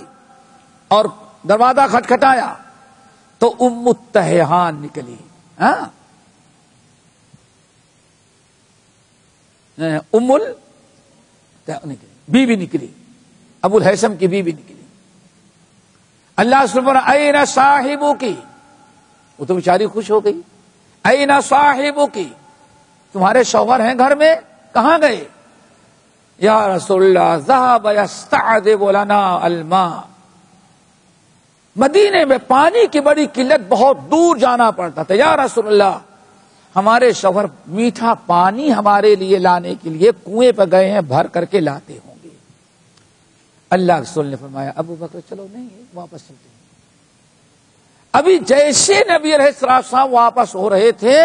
اور دروازہ کھٹکھٹایا تو ام تیحان نکلی. بی بی نکلی, ابو الحیثم کی بی بی نکلی. اللہ سبحانہ این صاحبو کی, وہ تو بیچاری خوش ہو گئی. این صاحبو کی, تمہارے شوہر ہیں گھر میں, کہاں گئے؟ یا رسول اللہ ذهب يستعذب لنا الماء, مدینے میں پانی کی بڑی قلت, بہت دور جانا پڑتا تھا. یا رسول اللہ ہمارے شوہر میٹھا پانی ہمارے لیے لانے کے لیے کنویں پہ گئے ہیں, بھر کر کے لاتے ہوں گے. اللہ کے رسول نے فرمایا ابو بکر چلو نہیں واپس چلتے ہیں. ابھی جیسے نبی علیہ السلام واپس ہو رہے تھے,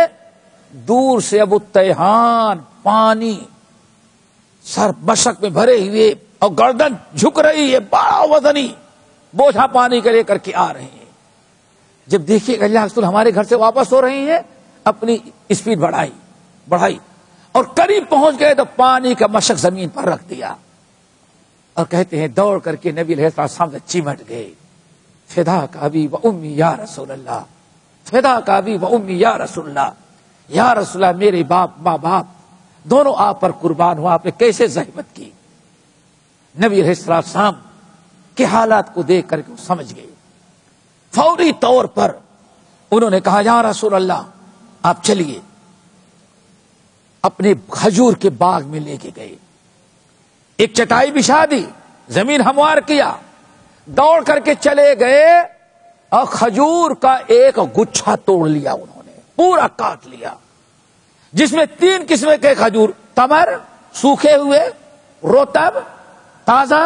دور سے ابو تیحان پانی سر بشک میں بھرے ہوئے اور گردن جھک رہی ہے, بڑا وزنی بوجھا پانی کے لے کر کے آ رہے ہیں. جب دیکھیے اللہ رسول ہمارے گھر سے واپس ہو رہے ہیں, اپنی اسپیڈ بڑھائی اور قریب پہنچ گئے تو پانی کا مشک زمین پر رکھ دیا اور کہتے ہیں دوڑ کر کے نبی علیہ السلام سے چمٹ گئے. فدا کا ابی و امی یا رسول اللہ, فدا کا ابی و امی یا رسول اللہ, یا رسول اللہ میرے ماں باپ دونوں آپ پر قربان ہوا, آپ نے کیسے زحمت کی. نبی علیہ السلام کے حالات کو دیکھ کر کے وہ سمجھ گئے. فوری طور پر انہوں نے کہا یا رسول اللہ آپ چلیے. اپنے کھجور کے باغ میں لے کے گئے, ایک چٹائی بچھا دی, زمین ہموار کیا, دوڑ کر کے چلے گئے اور کھجور کا ایک گچھا توڑ لیا انہوں نے, پورا کاٹ لیا, جس میں 3 قسم کے کھجور, تمر سوکھے ہوئے, رطب تازہ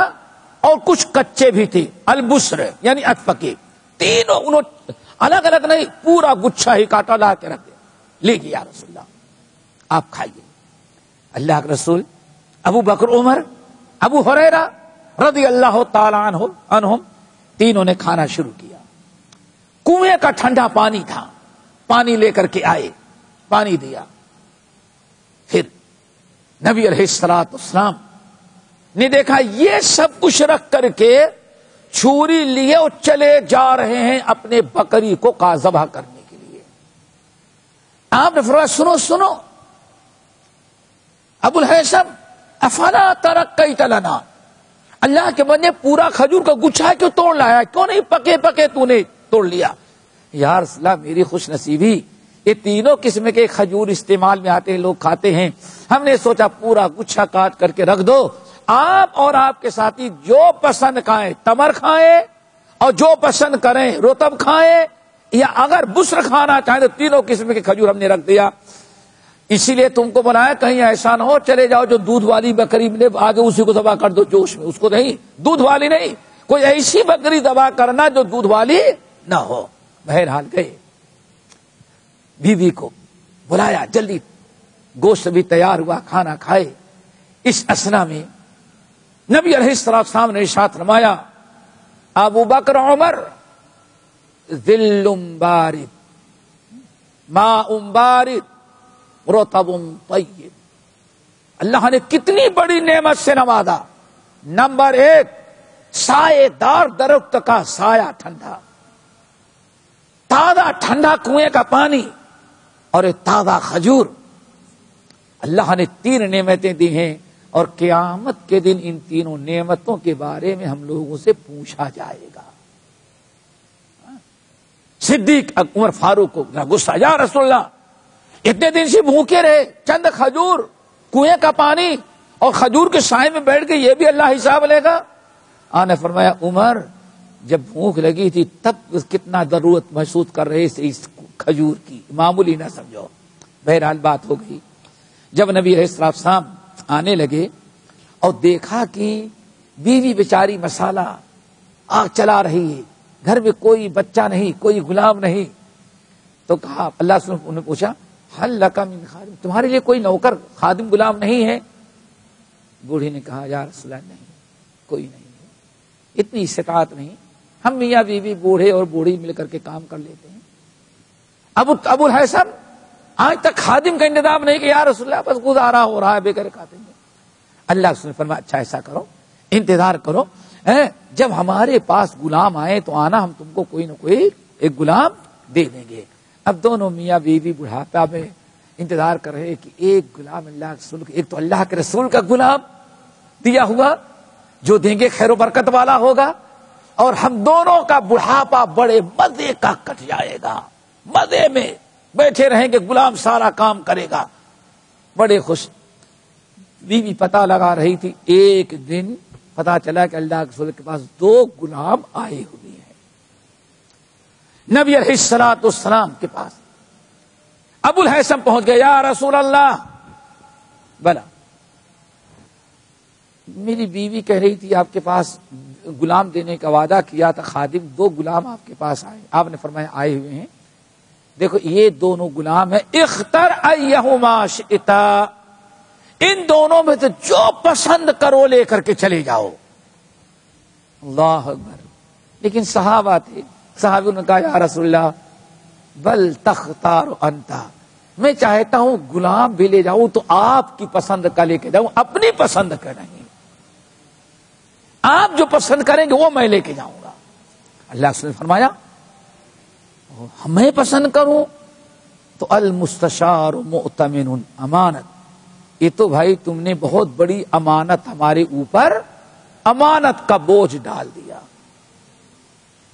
اور کچھ کچے بھی تھے, البسر یعنی اتپکے, تینوں انہوں الگ الگ نہیں, پورا گچھا ہی کاٹا لا کے رکھ دیا. لے گیا رسول اللہ آپ کھائیے. اللہ کے رسول، ابو بکر، عمر، ابو ہریرہ رضی اللہ تعالی عنہم تینوں نے کھانا شروع کیا۔ کنویں کا ٹھنڈا پانی تھا، پانی لے کر کے آئے، پانی دیا۔ پھر نبی علیہ الصلوۃ والسلام نے دیکھا یہ سب کچھ رکھ کر کے چھری لیے اور چلے جا رہے ہیں اپنے بکری کو ذبح کرنے کے لیے۔ آپ نے فرمایا سنو سنو ابو الہیثم، افلا ترکیت لنا، اللہ کے بندے پورا کھجور کا گچھا کیوں توڑ لایا، کیوں نہیں پکے پکے تو نے توڑ لیا؟ یا رسول اللہ میری خوش نصیبی، یہ تینوں قسم کے کھجور استعمال میں آتے ہیں، لوگ کھاتے ہیں، ہم نے سوچا پورا گچھا کاٹ کر کے رکھ دو، آپ اور آپ کے ساتھی جو پسند کھائیں تمر کھائیں اور جو پسند کریں رطب کھائیں، یا اگر بسر کھانا چاہیں تو تینوں قسم کے کھجور ہم نے رکھ دیا۔ اسی لیے تم کو بنایا کہیں ایسا نہ ہو چلے جاؤ جو دودھ والی بکری ملے آگے اسی کو ذبح کر دو جوش میں، اس کو نہیں، دودھ والی نہیں، کوئی ایسی بکری ذبح کرنا جو دودھ والی نہ ہو۔ بہرحال گئے، بیوی کو بلایا، جلدی گوشت بھی تیار ہوا، کھانا کھائے۔ اس اثنا میں نبی علیہ السلام نے ارشاد فرمایا ابو بکر عمر ذل بارد ماء بارد رطب طیب، اللہ نے کتنی بڑی نعمت سے نوازا۔ نمبر 1 سائے دار درخت کا سایہ ٹھنڈا، تازہ ٹھنڈا کنویں کا پانی اور ایک تازہ کھجور۔ اللہ نے 3 نعمتیں دی ہیں اور قیامت کے دن ان تینوں نعمتوں کے بارے میں ہم لوگوں سے پوچھا جائے گا۔ صدیق عمر فاروق کو غصہ، یا رسول اللہ اتنے دن سے بھوکے رہے، چند کھجور، کنویں کا پانی اور کھجور کے سائے میں بیٹھ کے یہ بھی اللہ حساب لے گا؟ آپ نے فرمایا عمر جب بھوک لگی تھی تب کتنا ضرورت محسوس کر رہے تھے اس کھجور کی، معمولی نہ سمجھو۔ بہرحال بات ہو گئی، جب نبی علیہ السلام آنے لگے اور دیکھا کہ بیوی بیچاری مسالہ آگ چلا رہی ہے، گھر میں کوئی بچہ نہیں، کوئی غلام نہیں، تو کہا اللہ سے انہوں نے پوچھا حل لک من خادم، تمہارے لیے کوئی نوکر خادم غلام نہیں ہے؟ بوڑھی نے کہا یا رسول اللہ نہیں، کوئی نہیں ہے، اتنی استطاعت نہیں، ہم میاں بیوی بوڑھے اور بوڑھی مل کر کے کام کر لیتے ہیں۔ ابو الہیثم آج تک خادم کا انتظام نہیں کہ یا رسول اللہ بس گزارا ہو رہا ہے بے کھاتے ہیں۔ اللہ نے فرمایا اچھا ایسا کرو، انتظار کرو، جب ہمارے پاس غلام آئے تو آنا، ہم تم کو کوئی نہ کوئی ایک غلام دے دیں گے۔ اب دونوں میاں بیوی بڑھاپا میں انتظار کر رہے کہ ایک غلام اللہ کے رسول، ایک تو اللہ کے رسول کا غلام دیا ہوا جو دیں گے خیر و برکت والا ہوگا، اور ہم دونوں کا بڑھاپا بڑے مزے کا کٹ جائے گا، مزے میں بیٹھے رہیں گے، غلام سارا کام کرے گا، بڑے خوش۔ بیوی پتہ لگا رہی تھی، ایک دن پتا چلا کہ اللہ کے رسول کے پاس 2 غلام آئے ہوئے ہیں نبی علیہ الصلوۃ والسلام کے پاس۔ ابو الہیثم پہنچ گیا، یا رسول اللہ، بلا میری بیوی کہہ رہی تھی آپ کے پاس غلام دینے کا وعدہ کیا تھا، خادم 2 غلام آپ کے پاس آئے، آپ نے فرمایا آئے ہوئے ہیں، دیکھو یہ دونوں غلام ہیں، اختر ایہما شئت، ان دونوں میں سے جو پسند کرو لے کر کے چلے جاؤ۔ اللہ اکبر۔ لیکن صحابہ تھے، صحابیوں نے کہا یا رسول اللہ بل تختار انت، میں چاہتا ہوں غلام بھی لے جاؤں تو آپ کی پسند کا لے کے جاؤں، اپنی پسند کا نہیں، آپ جو پسند کریں گے وہ میں لے کے جاؤں گا۔ اللہ نے فرمایا میں پسند کروں تو المستشار مؤتمن امانت، یہ تو بھائی تم نے بہت بڑی امانت ہمارے اوپر، امانت کا بوجھ ڈال دیا،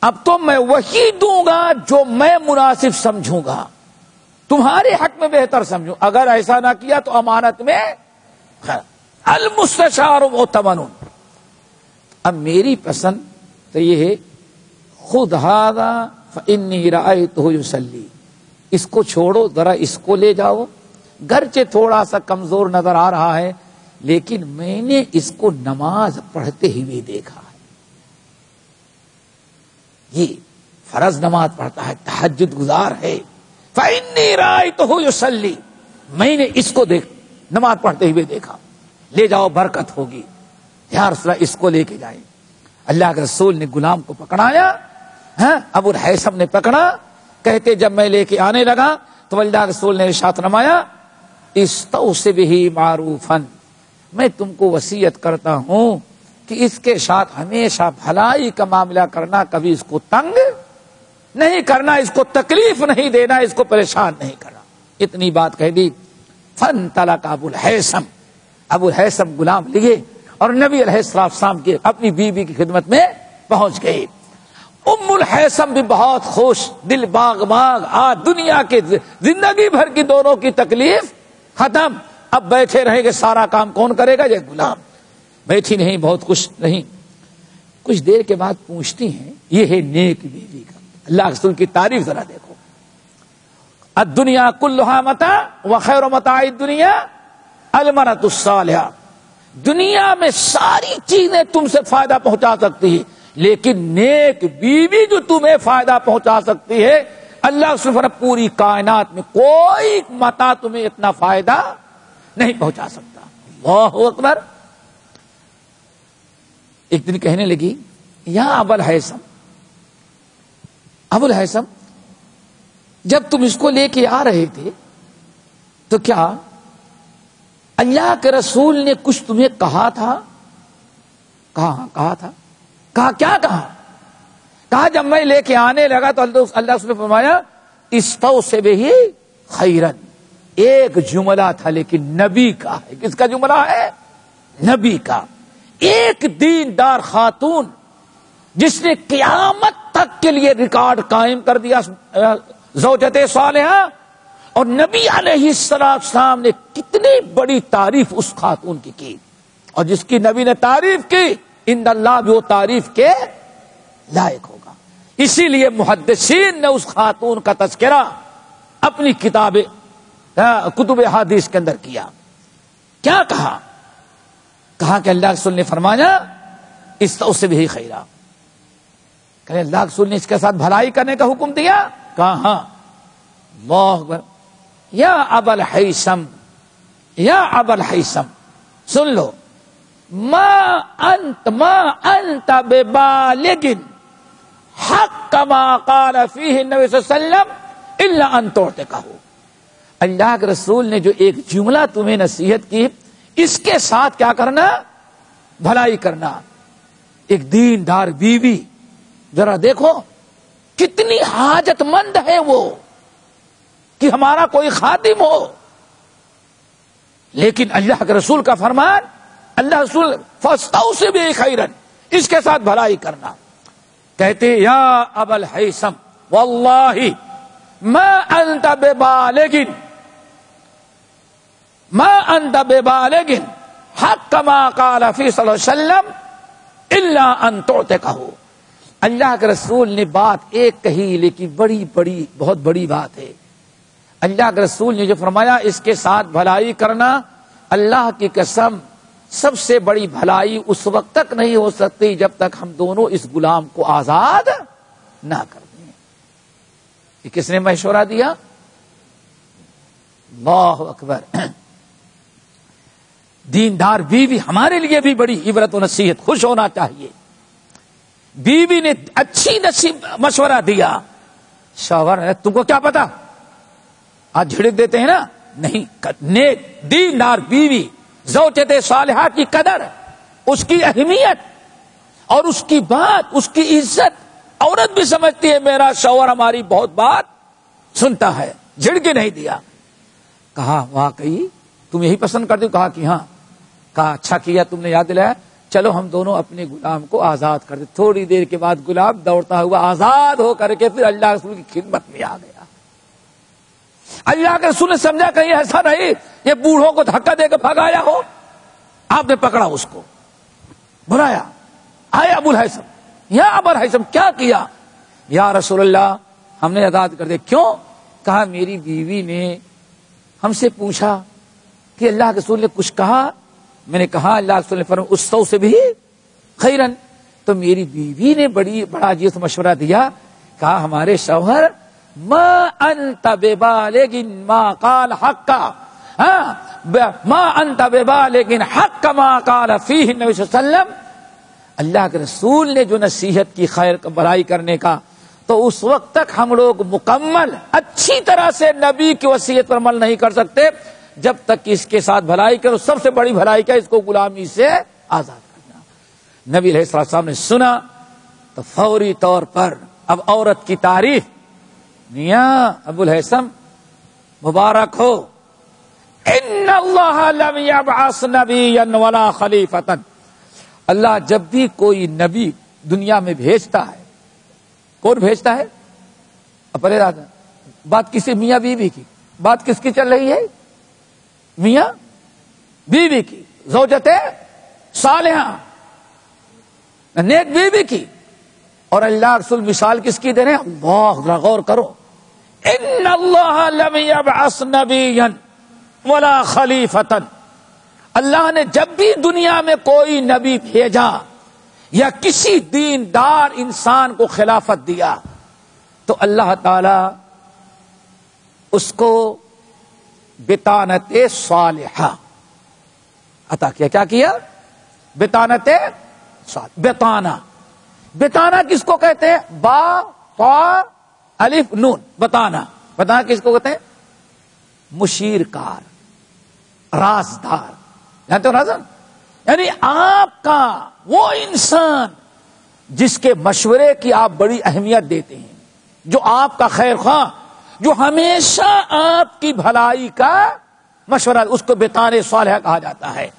اب تو میں وہی دوں گا جو میں مناسب سمجھوں گا، تمہارے حق میں بہتر سمجھوں، اگر ایسا نہ کیا تو امانت میں المستشار مؤتمن۔ اب میری پسند تو یہ ہے خود ھذا فإنی رأیتہ یصلی، اس کو چھوڑو ذرا اس کو لے جاؤ، گرچہ تھوڑا سا کمزور نظر آ رہا ہے لیکن میں نے اس کو نماز پڑھتے ہوئے دیکھا ہے، یہ فرض نماز پڑھتا ہے، تہجد گزار ہے، فإنی رأیتہ یصلی، میں نے اس کو نماز پڑھتے ہوئے دیکھا، لے جاؤ برکت ہوگی، یا رسول اللہ اس کو لے کے جائیں۔ اللہ کے رسول نے غلام کو پکڑایا، ابو الہیثم نے پکڑا، کہتے جب میں لے کے آنے لگا تو اللہ کے رسول نے ارشاد فرمایا استوصِ بہ معروفا، میں تم کو وصیت کرتا ہوں کہ اس کے ساتھ ہمیشہ بھلائی کا معاملہ کرنا، کبھی اس کو تنگ نہیں کرنا، اس کو تکلیف نہیں دینا، اس کو پریشان نہیں کرنا۔ اتنی بات کہہ دی، فانطلق ابو الہیثم، ابو الہیثم غلام لیے اور نبی علیہ السلام کی اپنی بیوی کی خدمت میں پہنچ گئی۔ ام الہیثم بھی بہت خوش، دل باغ باغ، آج دنیا کے زندگی بھر کی دونوں کی تکلیف ختم، اب بیٹھے رہیں گے، سارا کام کون کرے گا؟ یہ غلام۔ بیٹھی نہیں، بہت خوش نہیں، کچھ دیر کے بعد پوچھتی ہیں، یہ ہے نیک بیوی کا، اللہ کے رسول کی تعریف ذرا دیکھو، الدنیا کلھا متاع وخیر متاع الدنیا المرأۃ الصالحہ، دنیا میں ساری چیزیں تم سے فائدہ پہنچا سکتی ہے، لیکن نیک بیوی جو تمہیں فائدہ پہنچا سکتی ہے، اللہ سبحانہ پوری کائنات میں کوئی متاع تمہیں اتنا فائدہ نہیں پہنچا سکتا۔ اللہ اکبر۔ ایک دن کہنے لگی، یا ابا الہیثم، ابو الہیثم، جب تم اس کو لے کے آ رہے تھے تو کیا اللہ کے رسول نے کچھ تمہیں کہا تھا؟ کہا تھا۔ کہا کیا کہا؟ کہا جب میں لے کے آنے لگا تو اللہ نے فرمایا استوصِ بہ خیرا، ایک جملہ تھا لیکن نبی کا ہے۔ کس کا جملہ ہے؟ نبی کا۔ ایک دیندار خاتون جس نے قیامت تک کے لیے ریکارڈ قائم کر دیا، زوجت صالحہ، اور نبی علیہ السلام نے کتنی بڑی تعریف اس خاتون کی، اور جس کی نبی نے تعریف کی، ان اللہ بھی وہ تعریف کے لائق ہوگا۔ اسی لیے محدثین نے اس خاتون کا تذکرہ اپنی کتب حدیث کے اندر کیا۔ کیا کہا؟ کہا کہ اللہ کے رسول نے فرمایا استوصِ بہ خیرا، کہ اللہ کے رسول نے اس کے ساتھ بھلائی کرنے کا حکم دیا؟ کہا ہاں۔ اللہ اکبر۔ یا ابا الہیثم، یا ابا الہیثم، سن لو، ما انت ببالغ حق ما قال فیہ النبی صلی اللہ علیہ وسلم الا ان تعتقہ، اللہ کے رسول نے جو ایک جملہ تمہیں نصیحت کی، اس کے ساتھ کیا کرنا؟ بھلائی کرنا۔ ایک دیندار بیوی، ذرا دیکھو کتنی حاجت مند ہے وہ کہ ہمارا کوئی خادم ہو، لیکن اللہ کے رسول کا فرمان، اللہ رسول فاستوصِ بہ خیرا، اس کے ساتھ بھلائی کرنا۔ کہتے یا ابا الہیثم واللہ ما انت ببالغ، ما انت ببالغ حق ما قال فی صلی اللہ علیہ وسلم الا ان تعتقہ، اللہ کے رسول نے بات ایک کہی لیکن بڑی بہت بڑی بات ہے۔ اللہ کے رسول نے جو فرمایا اس کے ساتھ بھلائی کرنا، اللہ کی قسم سب سے بڑی بھلائی اس وقت تک نہیں ہو سکتی جب تک ہم دونوں اس غلام کو آزاد نہ کر دیں۔ یہ کس نے مشورہ دیا؟ اللہ اکبر۔ دیندار بیوی ہمارے لیے بھی بڑی عبرت و نصیحت، خوش ہونا چاہیے۔ بیوی نے اچھی مشورہ دیا، شوہر تم کو کیا پتا، آج جھڑک دیتے ہیں نا، نہیں، نیک دیندار بیوی، زوجت صالحہ کی قدر، اس کی اہمیت اور اس کی بات، اس کی عزت، عورت بھی سمجھتی ہے میرا شوہر ہماری بہت بات سنتا ہے، جھڑکے نہیں دیا۔ کہا واقعی تم یہی پسند کرتے ہو؟ کہا کہ ہاں۔ کہا اچھا کیا تم نے یاد دلایا، چلو ہم دونوں اپنے غلام کو آزاد کر دیں۔ تھوڑی دیر کے بعد غلام دوڑتا ہوا آزاد ہو کر کے پھر اللہ رسول کی خدمت میں آ گیا۔ اللہ کے رسول نے سمجھا کہیں ایسا نہیں یہ بوڑھوں کو دھکا دے کے بھگایا ہو، آپ نے پکڑا اس کو، بلایا، آئے ابو الہیثم، یا ابو الہیثم کیا کیا؟ یا رسول اللہ ہم نے آزاد کر دیا۔ کیوں؟ کہا میری بیوی نے ہم سے پوچھا کہ اللہ کے رسول نے کچھ کہا، میں نے کہا اللہ کے رسول نے فرمایا استوصِ بہ خیرا، تو میری بیوی نے بڑا عجیب مشورہ دیا، کہا ہمارے شوہر ما انت ببالغ ما قال حقا، ہاں ما انت ببالغ حق ما قال فیہ النبی صلی اللہ علیہ وسلم. اللہ کے رسول نے جو نصیحت کی خیر بھلائی کرنے کا، تو اس وقت تک ہم لوگ مکمل اچھی طرح سے نبی کی وصیت پر عمل نہیں کر سکتے جب تک کہ اس کے ساتھ بھلائی کرو. سب سے بڑی بھلائی کیا؟ اس کو غلامی سے آزاد کرنا. نبی علیہ السلام نے سنا تو فوری طور پر اب عورت کی تعریف. میاں ابو الہیثم مبارک ہو، ان اللہ لم یبعث نبیا ولا خلیفۃ. اللہ جب بھی کوئی نبی دنیا میں بھیجتا ہے، کون بھیجتا ہے؟ اپنے بات کسی میاں بیوی کی، بات کس کی چل رہی ہے؟ میاں بیوی کی، زوجت صالحہ، نیک بیوی کی. اور اللہ رسول مثال کس کی دے رہے ہیں؟ اللہ، ذرا غور کرو. ان اللہ لم یبعث نبیا ولا خلیفۃ. اللہ نے جب بھی دنیا میں کوئی نبی بھیجا یا کسی دیندار انسان کو خلافت دیا تو اللہ تعالی اس کو بطانت صالحہ عطا کیا. کیا کیا؟ بطانت صالحہ. بطانہ کس کو کہتے ہیں؟ با طا الف نون. بطانہ کس کو کہتے ہیں؟ مشیر کار، رازدار. جانتے ہو رازدار؟ یعنی آپ کا وہ انسان جس کے مشورے کی آپ بڑی اہمیت دیتے ہیں، جو آپ کا خیر خواہ، جو ہمیشہ آپ کی بھلائی کا مشورہ، اس کو بطانہ صالحہ کہا جاتا ہے.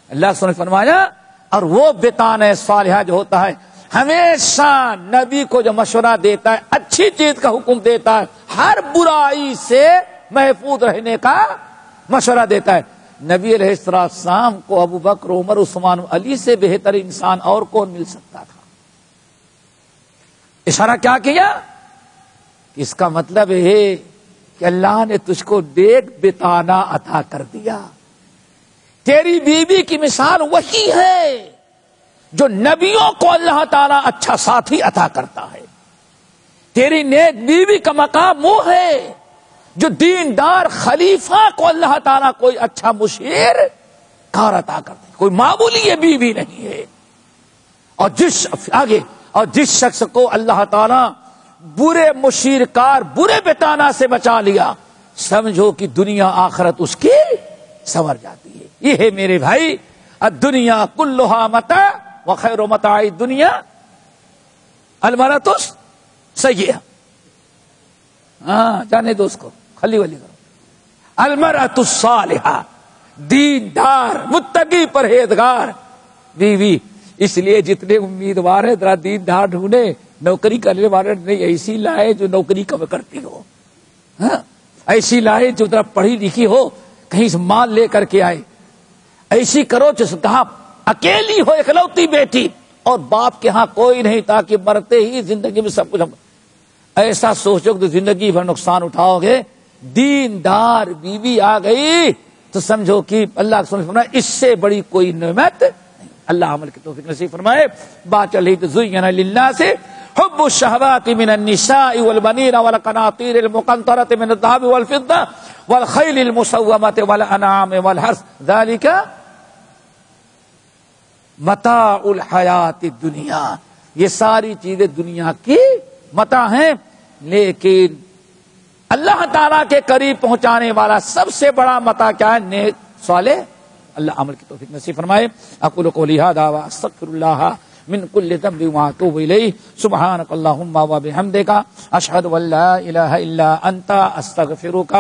اللہ سبحانہ نے فرمایا اور وہ بطانہ صالحہ جو ہوتا ہے ہمیشہ نبی کو جو مشورہ دیتا ہے، اچھی چیز کا حکم دیتا ہے، ہر برائی سے محفوظ رہنے کا مشورہ دیتا ہے. نبی علیہ السلام کو ابو بکر، عمر، عثمان، علی سے بہتر انسان اور کون مل سکتا تھا؟ اشارہ کیا کیا؟ اس کا مطلب ہے کہ اللہ نے تجھ کو نیک بطانہ عطا کر دیا. تیری بیوی کی مثال وہی ہے جو نبیوں کو اللہ تعالیٰ اچھا ساتھی عطا کرتا ہے. تیری نیک بیوی کا مقام وہ ہے جو دیندار خلیفہ کو اللہ تعالیٰ کوئی اچھا مشیر کار عطا کرتا ہے. کوئی معمولی یہ بیوی نہیں ہے. اور جس شخص کو اللہ تعالیٰ برے مشیر کار، برے بطانہ سے بچا لیا، سمجھو کہ دنیا آخرت اس کی سنور جاتی ہے. یہ ہے میرے بھائی الدنیا کلھا متاع وخیر متاع الدنیا المرأۃ السیئہ. ہاں جانے دو اس کو، خلی ولی کرو. المرأۃ الصالحہ، دیندار، متقی، پرہیزگار بیوی. اس لیے جتنے امیدوار ہیں ذرا دیندار ڈھونڈے، نوکری کرنے والے نہیں ایسی لائے جو نوکری کم کرتی ہو. ہاں ایسی لائے جو ذرا پڑھی لکھی ہو، کہیں سے مال لے کر کے آئے. ایسی کرو جس کہاں اکیلی ہو، اکلوتی بیٹی، اور باپ کے ہاں کوئی نہیں، تاکہ مرتے ہی زندگی میں سب کچھ. ایسا سوچو کہ زندگی بھر نقصان اٹھاؤ گے. دیندار بیوی آ گئی تو سمجھو کہ اللہ سمجھنا اس سے بڑی کوئی نعمت نہیں. اللہ عمل کی توفیق نصیب فرمائے. بات چل رہی تو زین للناس حب الشہوات من النساء والبنین والقناطیر المقنطرۃ من الذهب والفضة والخیل المسومۃ والانعام والحرث ذلک متاع الحیات الدنیا. یہ ساری چیزیں دنیا کی متاع ہیں، لیکن اللہ تعالیٰ کے قریب پہنچانے والا سب سے بڑا متاع کیا ہے؟ نیک صالح. اللہ عمل کی توفیق نصیب فرمائے. اقول قولی ھذا واستغفر اللہ من کل ذنب واتوب الیہ. سبحانک اللہم وبحمدک اشہد ان لا الہ الا انت استغفرک.